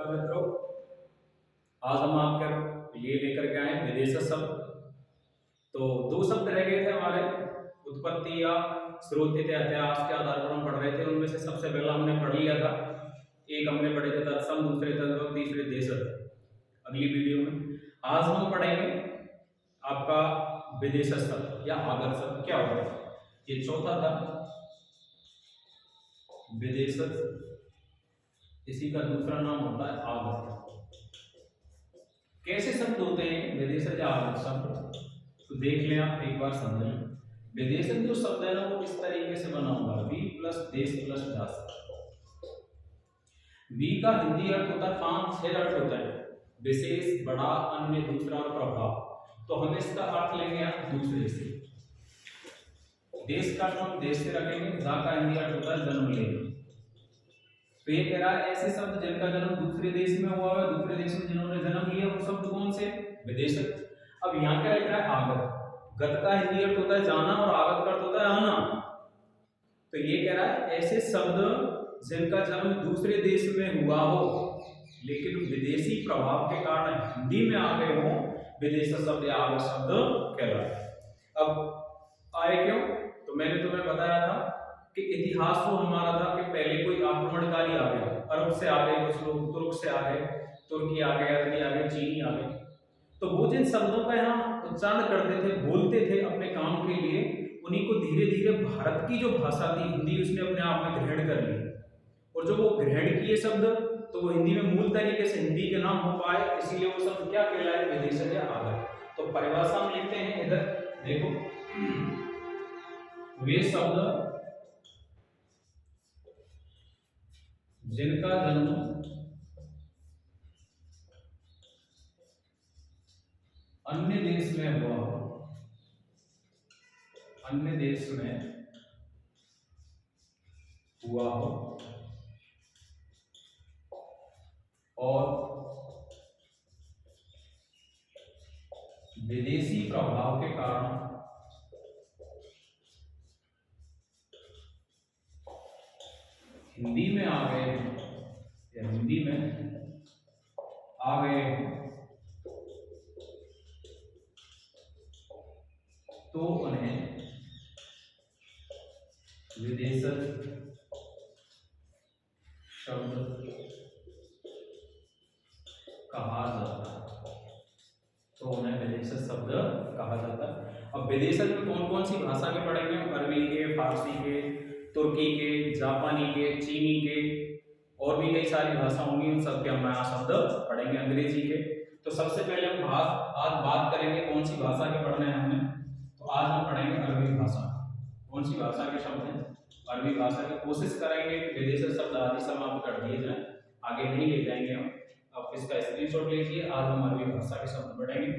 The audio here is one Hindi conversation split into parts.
नमस्कार मित्रों, आज हम आपके लिए लेकर के आए विदेशज शब्द। तो दो शब्द रह गए थे हमारे, उत्पत्ति या स्रोत के इतिहास के आधार पर हम पढ़ रहे थे। उनमें से सबसे पहला हमने पढ़ लिया था, एक हमने पढ़े थे तत्सम, दूसरे तद्भव, तीसरे देशज। अगली वीडियो में आज हम पढ़ेंगे आपका विदेशज शब्द या आगत शब्द क्या होता है। ये चौथा था विदेशज, इसी का दूसरा नाम होता है आगत। कैसे शब्द होते हैं विदेशज या आगत शब्द, तो देख लें आप, एक बार समझ लें। विदेशज जो शब्द है ना, वो इस तरीके से बना होगा, वी प्लस देश प्लस दास। वी का हिंदी अर्थ होता है, 5-6 अर्थ होता है, विशेष, बड़ा, अन्य, दूसरा और प्रभाव। तो हम इसका अर्थ लेंगे आप दूसरे से। देश का हम देश से रखेंगे, दा का हिंदी अर्थ होता है जन्म लेना। तो ये कह रहा है ऐसे शब्द जिनका जन्म दूसरे देश में हुआ है, दूसरे देश में जिन्होंने जन्म लिया, वो शब्द कौन से? विदेशज। अब यहाँ क्या लिख रहा है? आगत। गत का हिंदी अर्थ होता है जाना और आगत का अर्थ होता है आना। तो ये कह रहा है ऐसे शब्द जिनका जन्म दूसरे देश में हुआ हो लेकिन विदेशी प्रभाव के कारण हिंदी में आ गए हो, विदेशज शब्द या आगत शब्द कहलाते हैं। अब आए क्यों? तो मैंने तुम्हें बताया था कि इतिहास वो हमारा था कि पहले कोई आक्रमणकारी आ गया, अरब से आ गए कुछ लोग, तुर्क से आ गए, तुर्की आ गए, अरबी आ गए, चीनी आ गए। तो वो जिन शब्दों का यहाँ उच्चारण करते थे, बोलते थे अपने काम के लिए, उन्हीं को धीरे धीरे भारत की जो भाषा थी हिंदी, उसने अपने आप में ग्रहण कर ली। और जो वो ग्रहण किए शब्द, तो वो हिंदी में मूल तरीके से हिंदी के नाम हो पाए, इसीलिए वो शब्द क्या कहलाए? विदेशज या आगत। तो परिभाषा हम लिखते हैं इधर, देखो, वे शब्द जिनका जन्म अन्य देश में हुआ हो, अन्य देश में हुआ हो और विदेशी प्रभाव के कारण हिंदी में आ गए या हिंदी में आ गए तो उन्हें विदेशज शब्द कहा जाता है। तो उन्हें विदेशज शब्द कहा जाता है। अब विदेशज में कौन कौन सी भाषा के पढ़ेंगे? अरबी के, फारसी के, तुर्की के, जापानी के, चीनी के, और भी कई सारी भाषा होंगी, उन सब के हम यहाँ शब्द पढ़ेंगे, अंग्रेजी के। तो सबसे पहले हम आज बात करेंगे कौन सी भाषा के पढ़ने हैं हमने। तो आज हम पढ़ेंगे अरबी भाषा। कौन सी भाषा के शब्द हैं? अरबी भाषा की। कोशिश करेंगे कि विदेशज शब्द आदि समाप्त कर दिए जाए, आगे नहीं ले जाएंगे हम। अब इसका स्क्रीनशॉट लीजिए, आज हम अरबी भाषा के शब्द पढ़ेंगे।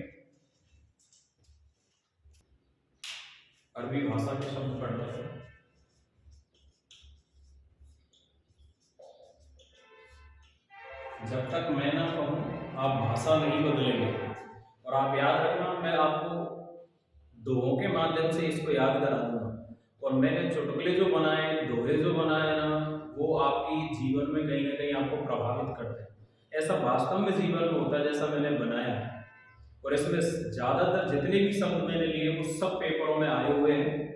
अरबी भाषा के शब्द पढ़ते हैं। जब तक मैं ना कहूं आप भाषा नहीं बदलेंगे। और आप याद रखना, मैं आपको दोहों के माध्यम से इसको याद करा दूंगा। और मैंने चुटकुले जो बनाए, दोहे जो बनाए ना, वो आपकी जीवन में कहीं ना कहीं आपको प्रभावित करते हैं। ऐसा वास्तव में जीवन में होता है जैसा मैंने बनाया है। और इसमें ज्यादातर जितने भी शब्द मैंने लिए वो सब पेपरों में आए हुए हैं।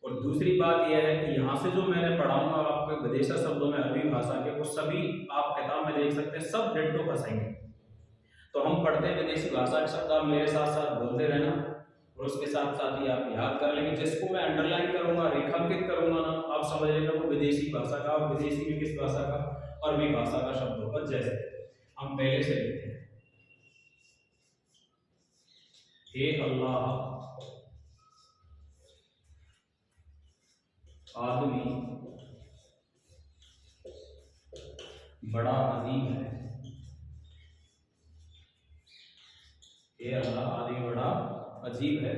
और दूसरी बात यह है कि यहाँ से जो मैंने पढ़ाऊंगा आपको विदेशज शब्दों में अरबी भाषा के, वो सभी आप किताब में देख सकते हैं, सब डिट्टो फंसेंगे। तो हम पढ़ते हैं विदेशी भाषा के शब्द, आप मेरे साथ साथ बोलते रहना और उसके साथ साथ ही आप याद कर लेंगे। जिसको मैं अंडरलाइन करूंगा, रेखांकित करूंगा ना, आप समझ लेना वो विदेशी भाषा का, और विदेशी में किस भाषा का? अरबी भाषा का शब्द होगा। जैसे हम पहले से लिखते हैं, हे अल्लाह, आदमी बड़ा अजीब है। हे अल्लाह, आदमी बड़ा अजीब है।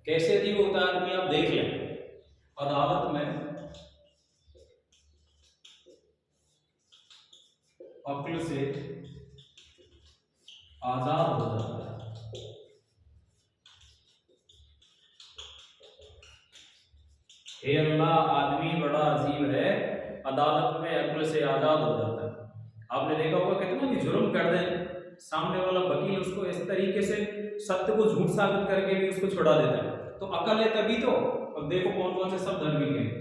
कैसे अजीब होता है आदमी? आप देख लें, अदालत में अक्ल से आजाद हो जाता है। हे अल्लाह, आदमी बड़ा अजीब है, अदालत में अक्ल से आजाद हो जाता है। आपने देखा होगा कितना भी जुर्म कर दें, सामने वाला वकील उसको इस तरीके से सत्य को झूठ साबित करके भी उसको छुड़ा देता है। तो अकल है तभी तो। अब देखो कौन कौन से शब्द अरबी के हैं।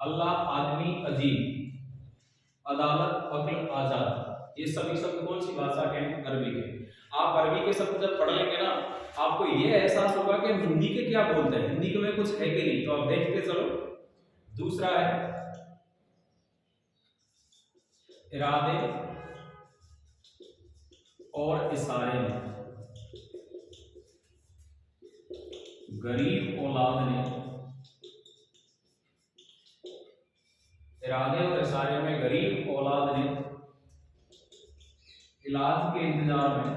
अल्लाह, आदमी, अजीब, अदालत, अक्ल, आजाद, ये सभी शब्द कौन सी भाषा के हैं? अरबी के। आप अरबी के शब्द जब पढ़ लेंगे ना, आपको ये एहसास होगा कि हम हिंदी के क्या बोलते हैं, हिंदी के में कुछ है कि नहीं। तो आप देखते चलो। दूसरा है इरादे और इशारे में। गरीब औलाद ने, इरादे और इशारे में गरीब औलाद ने इलाज के इंतजार में,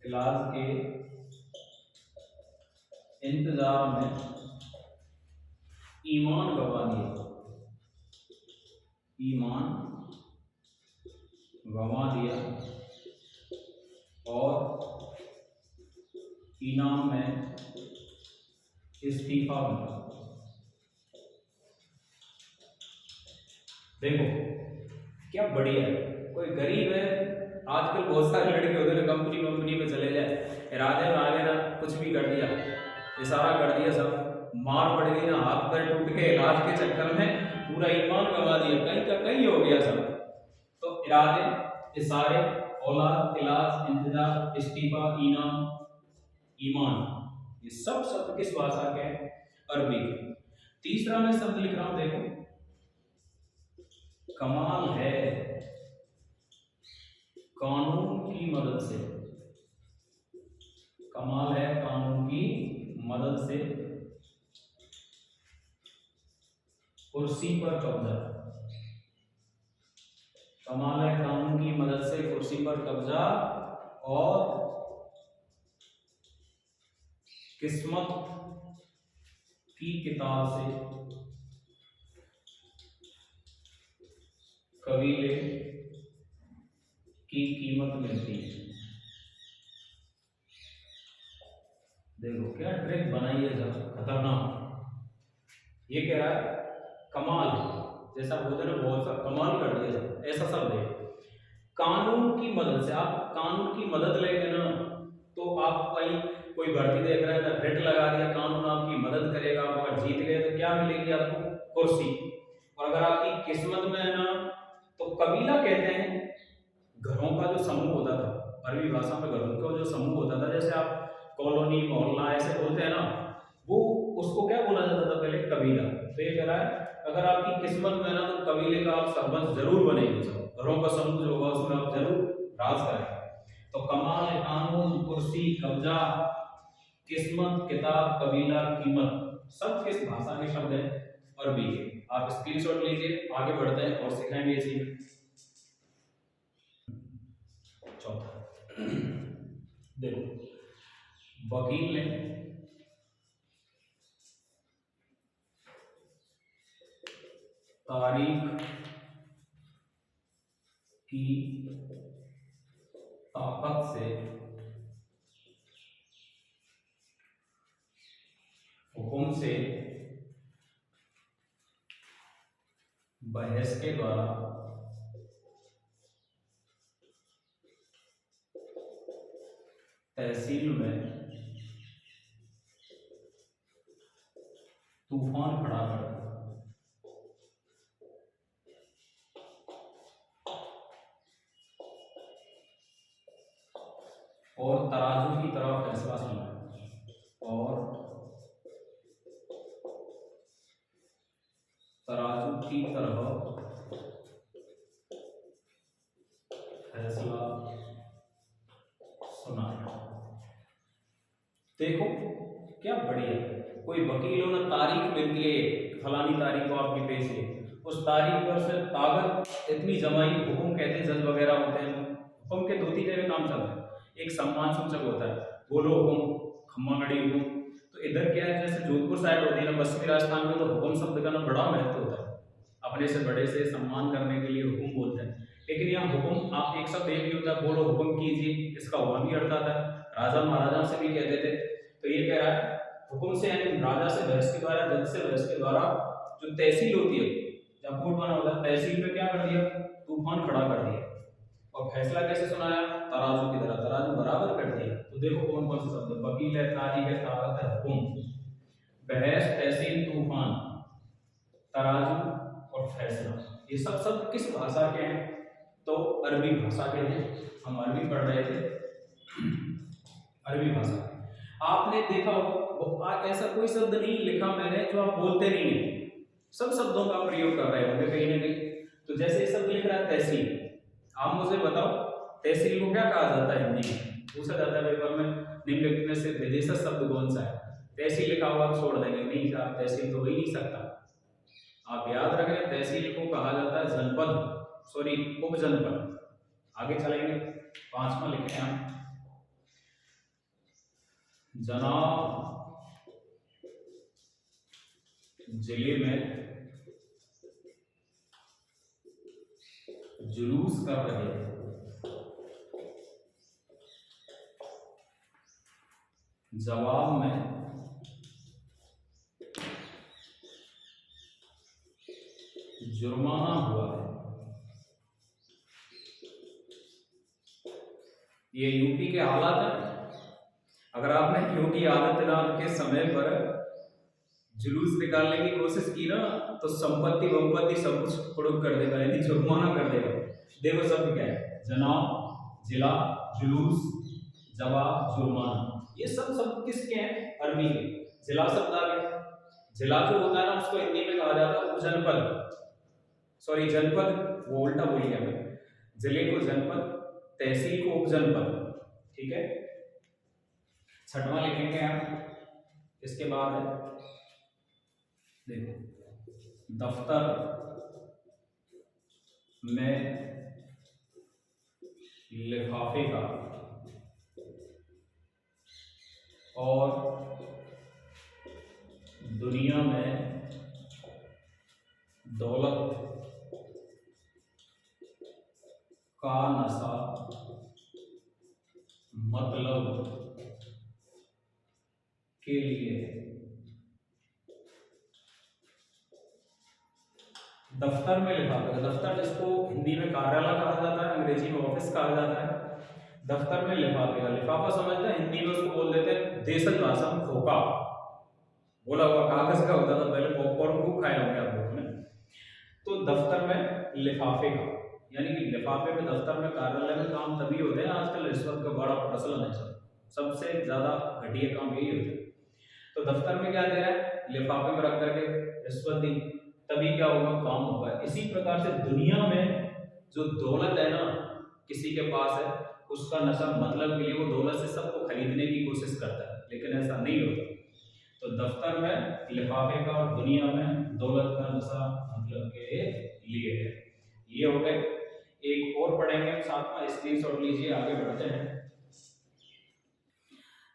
इलाज के इंतजार में ईमान गंवा दिया, ईमान गंवा दिया और इनाम में इस्तीफा मिला। देखो क्या बढ़िया है। कोई गरीब है, आजकल बहुत सारे लड़के होते हैं कंपनी में चले जाए, इरादे में आगे ना कुछ भी कर दिया, इशारा कर दिया, सब मार पड़ गई ना, हाथ पैर टूट के इलाज के चक्कर में पूरा ईमान गंवा दिया, कहीं का कहीं हो गया सब। तो इरादे, इशारे, औलाद, इलाज, इंतजार, इस्तीफा, इनाम, ईमान, ये सब शब्द किस भाषा के हैं? अरबी के। तीसरा मैं शब्द लिख रहा हूं, देखो, कमाल है कानून की मदद से। कमाल है कानून की मदद से कुर्सी पर कब्जा। कमाल है कानून की मदद से कुर्सी पर कब्जा और किस्मत की किताब से कबीले की कीमत मिलती है। देखो क्या ट्रिक बनाई है, जब खतरनाक। ये कह रहा है कमाल, जैसा बोलते ना बहुत सा कमाल कर दिया, ऐसा सब है। कानून की मदद से, आप कानून की मदद लेंगे ना, तो आप कहीं कोई भर्ती देख रहा है तो रेट लगा दिया, कानून आपकी मदद करेगा, आप अगर जीत गए तो क्या मिलेगी आपको? कुर्सी। और अगर आपकी किस्मत में है ना, तो कबीला कहते हैं घरों का जो समूह होता था, अरबी भाषा में घरों का जो समूह होता था, जैसे आप कॉलोनी, मोहल्ला ऐसे बोलते हैं ना, वो उसको क्या बोला जाता था पहले? कबीला। तो ये कह रहा है अगर आपकी किस्मत में है ना, तो कबीले का आप सरपंच जरूर बनेंगे, सब घरों का समूह जो होगा उसमें आप जरूर राज करेंगे। तो कमाल, कानून, कुर्सी, कब्जा, किस्मत, किताब, कबीला, कीमत, सब किस भाषा के शब्द हैं? अरबी के। आप स्क्रीनशॉट लीजिए, आगे बढ़ते हैं और सिखाएंगे इसी में। चौथा देखो, वकील ने तारीख की ताकत से हुक्म से बहस के द्वारा तहसील में तूफान खड़ा कर दिया। और तराजू की तरह फैसला सुनाया, और तराजू की तरह फैसला सुनाया। देखो क्या बढ़िया। कोई वकील हो ना, तारीख मिलती है फलानी तारीख को आपकी पेश है, उस तारीख पर से ताकत इतनी जमाई, हुक्म कहते हैं, जज वगैरह होते हैं, हुक्म के दो तीन जगह काम चलता है। एक सम्मान सूचक होता है, बोलो हुक्म, खम्मा गड़ी हुक्म। तो इधर क्या है, जैसे जोधपुर साइड होती है ना, पश्चिमी राजस्थान में, तो हुक्म शब्द का ना बड़ा महत्व होता है, अपने से बड़े से सम्मान करने के लिए हुक्म बोलते हैं। लेकिन यहाँ हुक्म, आप एक शब्द एक ही होता है, बोलो हुक्म कीजिए, इसका वहां भी अर्थ आता है, राजा महाराजा से भी कहते थे। तो ये कह रहा है हुक्म से, यानी राजा से बहस के द्वारा, जज से बहस के द्वारा, जो तहसील होती है, जब कोर्ट बना होता है, तहसील में क्या कर दिया? तूफान खड़ा कर दिया। और फैसला कैसे सुनाया? तराजू की तरह, तराजू बराबर कर दिया। तो देखो कौन कौन से शब्द, वकील है, तारीख है, ताकत है, हुक्म, बहस, तहसील, तूफान, तराजू और फैसला। ये सब शब्द किस भाषा के हैं? तो अरबी भाषा के हैं। हम अरबी पढ़ रहे थे, अरबी भाषा। आपने देखा ऐसा कोई शब्द नहीं लिखा मैंने जो आप बोलते नहीं है, सब शब्दों का प्रयोग कर रहे होंगे कहीं ना कहीं। तो जैसे ये शब्द लिख रहा है तहसील, आप मुझे बताओ तहसील को क्या कहा जाता है हिंदी में? पूछा जाता है पेपर में, निम्नलिखित में से विदेशक शब्द कौन सा है? तहसील लिखा हुआ आप छोड़ देंगे, नहीं साहब तहसील तो हो ही नहीं सकता। आप याद रखें तहसील को कहा जाता है जनपद, सॉरी उप जनपद। आगे चलेंगे, 5वां लिखें हम, जनाब जिले में जुलूस कर रहे हैं, जवाब में जुर्माना हुआ है। ये यूपी के हालात हैं। अगर आपने योगी आदित्यनाथ के समय पर जुलूस निकालने की कोशिश की ना, तो संपत्ति वंपत्ति सब कुछ फुड़क कर देगा, यानी जुर्माना कर देगा। देखो शब्द क्या है, जनाब, जिला, जुलूस, जवाब, जुर्माना। ये सब शब्द किसके हैं? अरबी के। जिला शब्द आ गया। जिला जो होता है ना उसको हिंदी में कहा जाता है उपजनपद, सॉरी जनपद, वो उल्टा बोल गया मैं, जिले को जनपद, तहसील को उपजनपद, ठीक है। 6वां लिखेंगे आप, इसके बाद है देखो दफ्तर में लिफाफे का और दुनिया में दौलत का नशा मतलब के लिए। दफ्तर में लिफाफा, दफ्तर जिसको हिंदी में कार्यालय कहा जाता है, अंग्रेजी में ऑफिस कहा जाता है। दफ्तर में लिफाफे का, लिफाफा समझते हैं, हिंदी में उसको बोल देते हैं देशज भाषा में खोका। बोला हुआ कागज का होता था पहले, पॉपकॉर्न खूब खाए होंगे आप लोगों ने। तो दफ्तर में लिफाफे का, यानी कि लिफाफे में, दफ्तर में, कार्यालय में काम तभी होते हैं। आजकल रिश्वत का बड़ा प्रचलन है, सबसे ज्यादा घटिया काम यही होता है। तो दफ्तर में क्या दे रहा है? लिफाफे में रख करके रिश्वत दी, तभी क्या होगा? काम होगा। इसी प्रकार से दुनिया में जो दौलत है ना किसी के पास है, उसका नशा मतलब के लिए वो दौलत से सबको खरीदने की कोशिश करता है, लेकिन ऐसा नहीं होता। तो दफ्तर में लिफाफे का और दुनिया में दौलत का नशा मतलब के लिए है। ये हो गए। एक और पढ़ेंगे 7वां, स्क्रीनशॉट लीजिए, आगे बढ़ते हैं।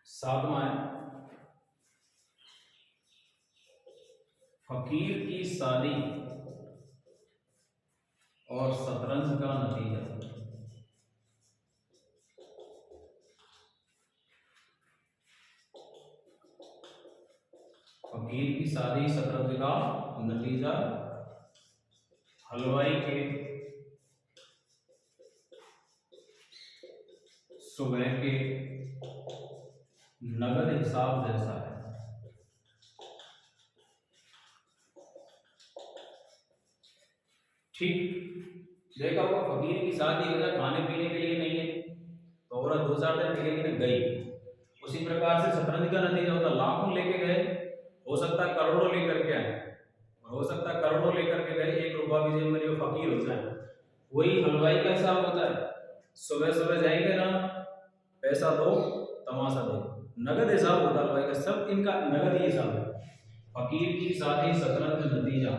7वां है फकीर की शादी और शतरंज का नतीजा। फकीर की शादी, शतरंज का नतीजा, हलवाई के सुबह के नगद हिसाब जैसा है। ठीक, देखा होगा फकीर की शादी अगर खाने पीने के लिए नहीं है तो औरत 2-4 दिन मिलेगी ना, गई। उसी प्रकार से शतरंज का नतीजा होता, लाखों लेके गए, हो सकता है करोड़ों लेकर के आए, और हो सकता है करोड़ों लेकर के गए, 1 रुपया भी जेब में नहीं, फकीर हो जाए। वही हलवाई का हिसाब होता है, सुबह सुबह जाएंगे ना, पैसा दो तमाशा दो, नगद हिसाब होता है हलवाई का, सब इनका नगद ही हिसाब है। फकीर की शादी, शतरंज नतीजा,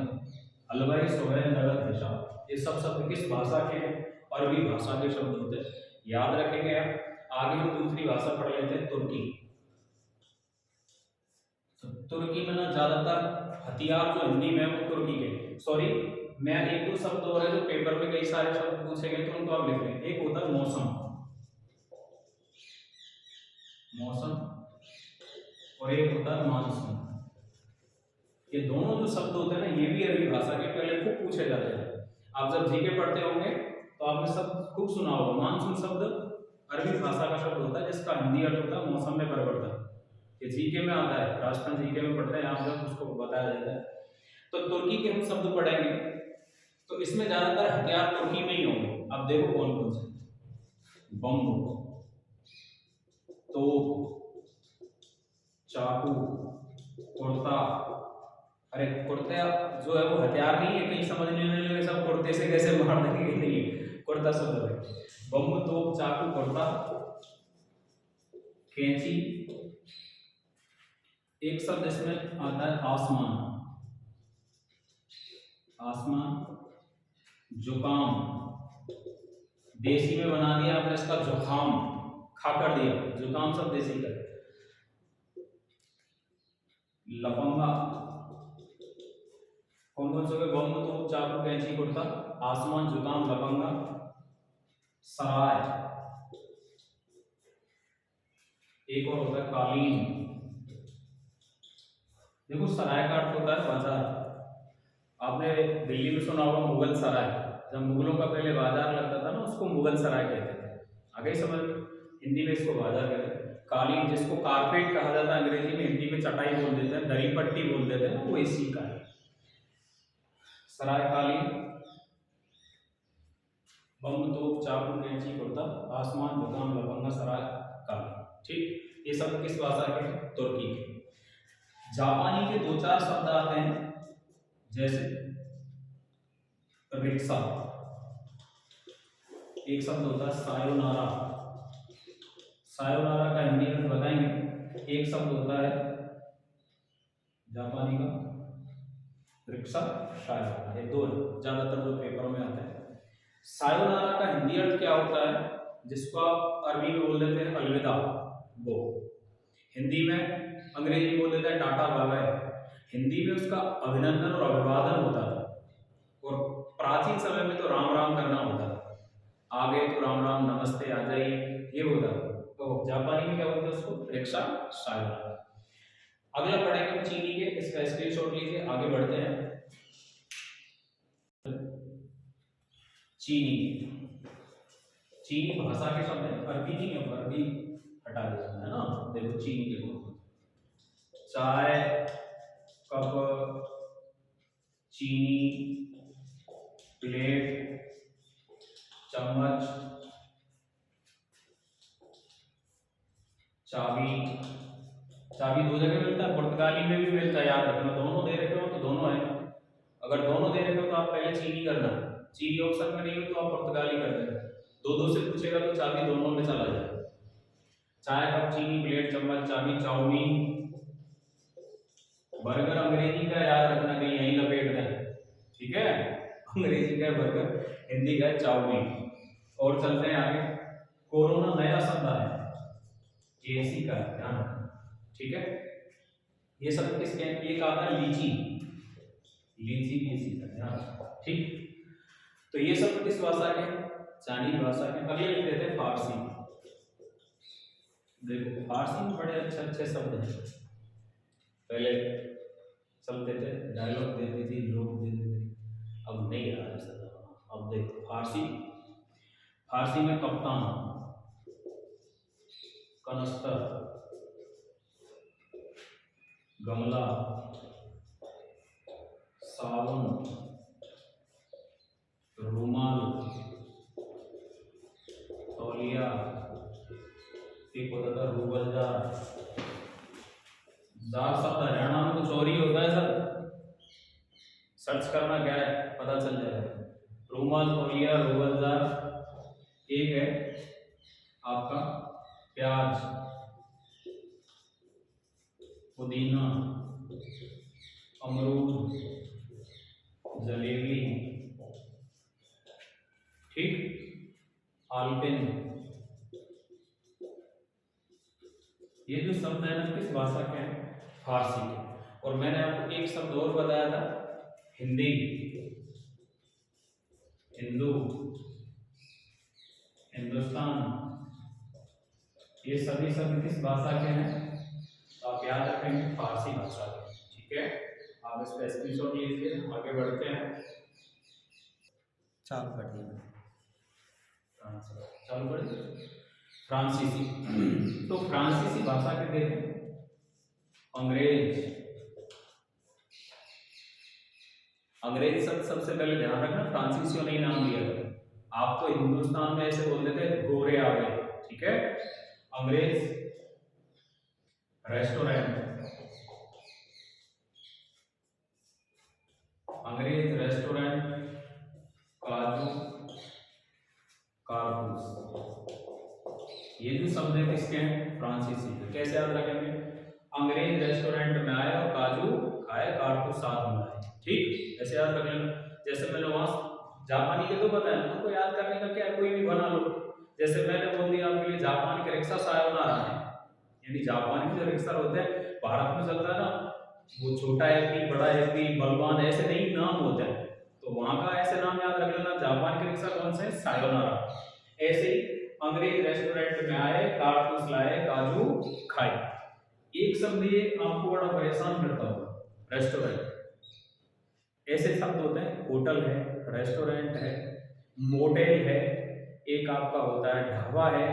हलवाई सुबह नगद हिसाब। ये सब शब्द किस भाषा के हैं? अरबी भाषा के शब्द होते हैं, याद रखेंगे आप। आगे हम दूसरी भाषा पढ़ लेते हैं, तुर्की। तो तुर्की में ना ज्यादातर हथियार जो हिंदी में है वो तुर्की के, सॉरी मैं 1-2 शब्द और है जो पेपर में कई सारे शब्द पूछे गए तो उनको आप लिख लें। एक होता है मौसम, मौसम, और एक होता है मानसून। ये दोनों जो शब्द होते हैं ना, ये भी अरबी भाषा के पहले खूब पूछे जाते हैं। आप जब जीके पढ़ते होंगे तो आपने शब्द खूब सुना होगा, मानसून शब्द अरबी भाषा का शब्द होता है जिसका हिंदी अर्थ होता है मौसम में परिवर्तन। ये जीके में आता है, राजस्थान जीके में पढ़ते हैं, यहाँ पर उसको बताया जाता है। तो तुर्की के हम शब्द पढ़ेंगे, तो इसमें ज्यादातर हथियार तुर्की में ही होंगे। अब देखो कौन कौन से, बम, तोप, चाकू, कुर्ता। अरे कुर्ता जो है वो हथियार नहीं है, कहीं समझ नहीं लगे सब कुर्ते से कैसे मार देंगे, नहीं कुर्ता शब्द है। बम, तोप, चाकू, कुर्ता, कैंची। एक शब्द इसमें आता है आसमान, आसमान, जुकाम, देसी में बना दिया आपने इसका जुकाम, खा कर दिया, जुकाम सब देसी का। लफंगा, कौन कौन से हो गए, बम, तोप, चाकू, कैंची, कुर्ता, आसमान, जुकाम, लफंगा। सराय, एक और होता है कालीन। देखो सराय का अर्थ होता है बाजार। आपने दिल्ली में सुना होगा मुगल सराय, जब मुगलों का पहले बाजार लगता था ना उसको मुगल सराय कहते थे। आगे समझ, हिंदी में इसको बाजार कहते हैं। कालीन जिसको कारपेट कहा जाता है अंग्रेजी में, हिंदी में चटाई बोल देते हैं, दरी पट्टी बोल देते हैं, वो इसी का है। सराय, कालीन, बम, तोप, चाकू, कैंची, कुर्ता, आसमान, जुकाम, लफंगा, सराय, कालीन। ठीक, ये सब किस भाषा के हैं, तुर्की के। जापानी के दो चार शब्द आते हैं, जैसे रिक्शा, एक शब्द होता है सायोनारा, सायोनारा का हिंदी में बताएंगे। एक शब्द होता है जापानी का रिक्शा, सायोनारा, ये दो है ज्यादातर जो पेपरों में आता है। सायोनारा का हिंदी अर्थ क्या होता है, जिसको आप अरबी में बोल देते हैं अलविदा, वो हिंदी में, अंग्रेजी में बोल देता है टाटा बाय बाय। हिंदी में उसका अभिनंदन और अभिवादन होता था, और प्राचीन समय में तो राम राम करना होता था, आगे तो राम राम नमस्ते आ जाइए, ये होता था। तो जापानी में क्या बोलते हैं उसको, रिक्शा, सायोनारा। अगला पढ़ेंगे चीनी के, इसका स्क्रीनशॉट लीजिए, आगे बढ़ते हैं। चीनी, चीनी भाषा के शब्द है, अरबी नहीं है, अरबी हटा देना है ना। देखो चीनी के गुण, चाय, कप, चीनी, प्लेट, चम्मच, चाबी। चाबी दो जगह मिलता है, पुर्तगाली में भी मिलता है, याद रखना। दोनों दे रखे हो तो दोनों है, अगर दोनों दे रखे हो तो आप पहले चीनी करना, चीनी ऑप्शन में नहीं हो तो आप पुर्तगाली कर देना। दो दो से पूछेगा तो चाबी दोनों में चला जाएगा। चाय, कप, चीनी, प्लेट, चम्मच, चाबी, चाउमीन। बर्गर अंग्रेजी का याद रखना, कहीं यहीं लपेट दें, ठीक है। अंग्रेजी का बर्गर, हिंदी का चाउमीन। और चलते हैं आगे। कोरोना नया शब्द है, एसी का ध्यान रखना, ठीक है। ये सब किसके हैं, एक आता है लीची, लीची भी इसी का ध्यान रखना, ठीक। तो ये सब किस भाषा के, चाइनीज भाषा के। अगले लिख देते हैं फारसी। देखो फारसी में बड़े अच्छे अच्छे शब्द हैं, पहले चलते थे, डायलॉग देती थी, लोग देते थे, अब नहीं रहा ऐसा जमाना। अब देखो फारसी, फारसी में कप्तान, कनस्तर, गमला, साबुन, रुमाल, तौलिया, एक होता था रूबलदार। जार शब्द हरियाणा में कुछ और ही होता है सर, सर्च करना क्या है पता चल जाएगा। रूमाल, तौलिया, रूबलदार। एक है आपका प्याज, पुदीना, अमरूद, जलेबी, ठीक, आलपिन। ये जो शब्द है ना किस भाषा के हैं, फारसी के। और मैंने आपको एक शब्द और बताया था, हिंदी, हिंदू, हिंदुस्तान। ये सभी शब्द किस भाषा के हैं, तो आप याद रखेंगे फारसी भाषा के, ठीक है। आप इस पर स्क्रीनशॉट लीजिए, आगे बढ़ते हैं। चालू कर दिया। चालू कर फ्रांसीसी। तो फ्रांसीसी भाषा के देखें अंग्रेज शब्द सबसे पहले ध्यान रखना, फ्रांसीसियों ने नाम दिया था। आप तो हिंदुस्तान में ऐसे बोलते थे गोरे आ गए, ठीक है। अंग्रेज रेस्टोरेंट, काजू कारतूस, ये जो शब्द है किसके हैं? फ्रांसीसी। कैसे याद रखेंगे? अंग्रेज रेस्टोरेंट में आए और काजू खाए, कारतूस साथ में आए, ठीक, ऐसे याद रख लेना। जैसे मैंने वहां जापानी के तो बताया, उनको याद करने का क्या, कोई भी बना लो। जैसे मैंने बोल दिया आपके लिए जापान के रिक्शा सायोनारा है, यानी जापान के जो रिक्शा होते हैं भारत में चलता है ना, वो छोटा एपी, बड़ा एपी, बलवान, ऐसे नहीं नाम होते हैं, तो वहां का ऐसे नाम याद रख लेना। जापान के रिक्शा कौन से? सायोनारा। ऐसे ही अंग्रेज रेस्टोरेंट में आए, कारतूस लाए, काजू खाए। एक शब्द ये आपको बड़ा परेशान करता होगा, रेस्टोरेंट। ऐसे शब्द होते हैं, होटल है, रेस्टोरेंट है, मोटेल है, एक आपका होता है ढाबा है,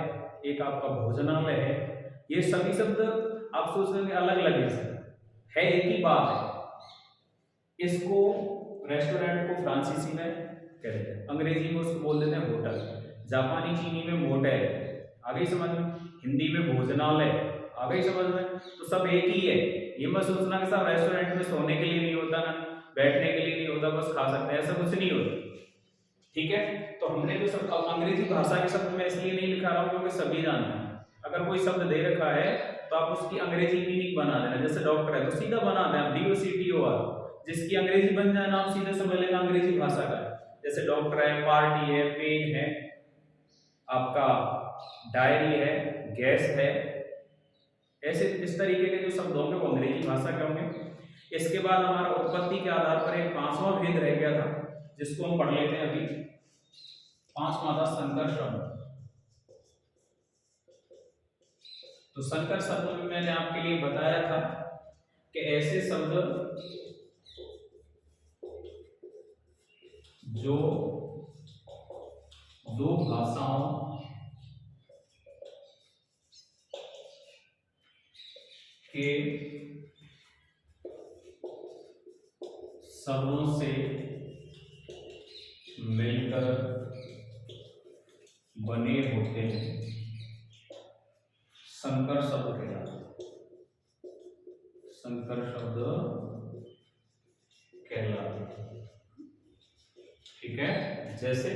एक आपका भोजनालय है। ये सभी शब्द आप सोच रहे हैं अलग अलग है, एक ही बात है। इसको रेस्टोरेंट को फ्रांसीसी में कहते हैं, अंग्रेजी में उसको बोल देते हैं होटल, जापानी चीनी में मोटेल, आ गई समझ में, हिंदी में भोजनालय, आ गई समझ में। तो सब एक ही है, ये मत सोचना कि सब रेस्टोरेंट में सोने के लिए नहीं होता ना, बैठने के लिए नहीं होता, बस खा सकते हैं, ऐसा कुछ नहीं होता, ठीक है। तो हमने जो सब अंग्रेजी भाषा के शब्द में इसलिए नहीं लिखा रहा हूं क्योंकि सभी जानते हैं। अगर कोई शब्द दे रखा है तो आप उसकी अंग्रेजी मीनिंग बना देना। जैसे डॉक्टर है तो सीधा बना दें DOCTOR, जिसकी अंग्रेजी बन जाए नाम सीधे समझ लेना अंग्रेजी भाषा का। जैसे डॉक्टर है, पार्टी है, पेन है, आपका डायरी है, गैस है, ऐसे इस तरीके के जो शब्द होंगे वो अंग्रेजी भाषा के होंगे। इसके बाद हमारा उत्पत्ति के आधार पर एक पांचवा भेद रह गया था, जिसको हम पढ़ लेते हैं अभी। पांचवा था संकर शब्द। तो संकर शब्द में मैंने आपके लिए बताया था कि ऐसे शब्द जो दो भाषाओं के शब्दों से मिलकर बने होते हैं, संकर शब्द कहलाते, संकर शब्द कहलाते, ठीक है। जैसे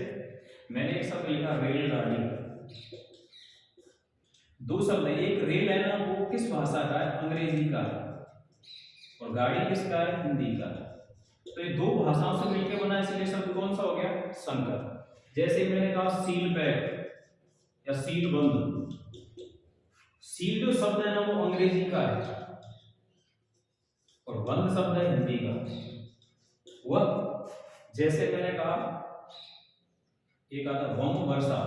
मैंने एक शब्द लिखा रेलगाड़ी, दो शब्द है, एक रेल है ना वो किस भाषा का है? अंग्रेजी का है, और गाड़ी किसका है? हिंदी का। तो ये दो भाषाओं से मिलकर बना, इसलिए शब्द कौन सा हो गया? संकर। जैसे मैंने कहा सील पैक या सील बंद, सील जो शब्द है ना वो अंग्रेजी का है और बंद शब्द है हिंदी का। वह जैसे मैंने कहा एक आता बम वर्षा,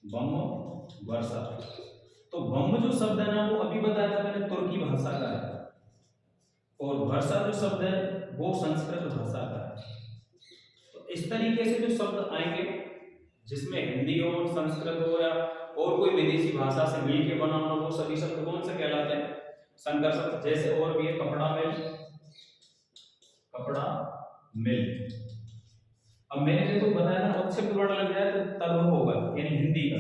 बम वर्षा, तो बम जो शब्द है ना वो अभी बताया था मैंने तुर्की भाषा का है, और वर्षा जो शब्द है वो संस्कृत भाषा का है। तो इस तरीके से जो शब्द आएंगे जिसमें हिंदी हो, संस्कृत हो या और कोई विदेशी भाषा से मिलकर बना हो, वो सभी शब्द कौन से कहलाते हैं? संकर शब्द। जैसे और भी है कपड़ा मिल, कपड़ा मिल। अब मैंने देखो बताया ना उपशब्द वर्ड लग जाए तो तब होगा, यानी हिंदी का।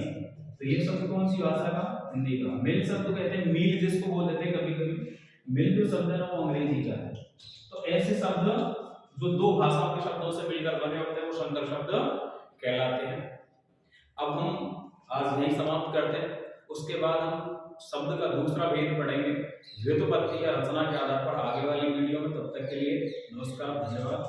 तो ये शब्द कौन सी भाषा का? हिंदी का। मिल शब्द कहते हैं मील, जिसको बोल देते हैं कभी कभी, मिल जो शब्द है ना वो अंग्रेजी का है। तो ऐसे शब्द जो दो भाषाओं के शब्दों से मिलकर बने होते हैं वो संकर शब्द कहलाते हैं। अब हम आज यही समाप्त करते हैं, उसके बाद हम शब्द का दूसरा भेद पढ़ेंगे व्युत्पत्ति या रचना के आधार पर आगे वाली वीडियो में। तब तक के लिए नमस्कार, धन्यवाद।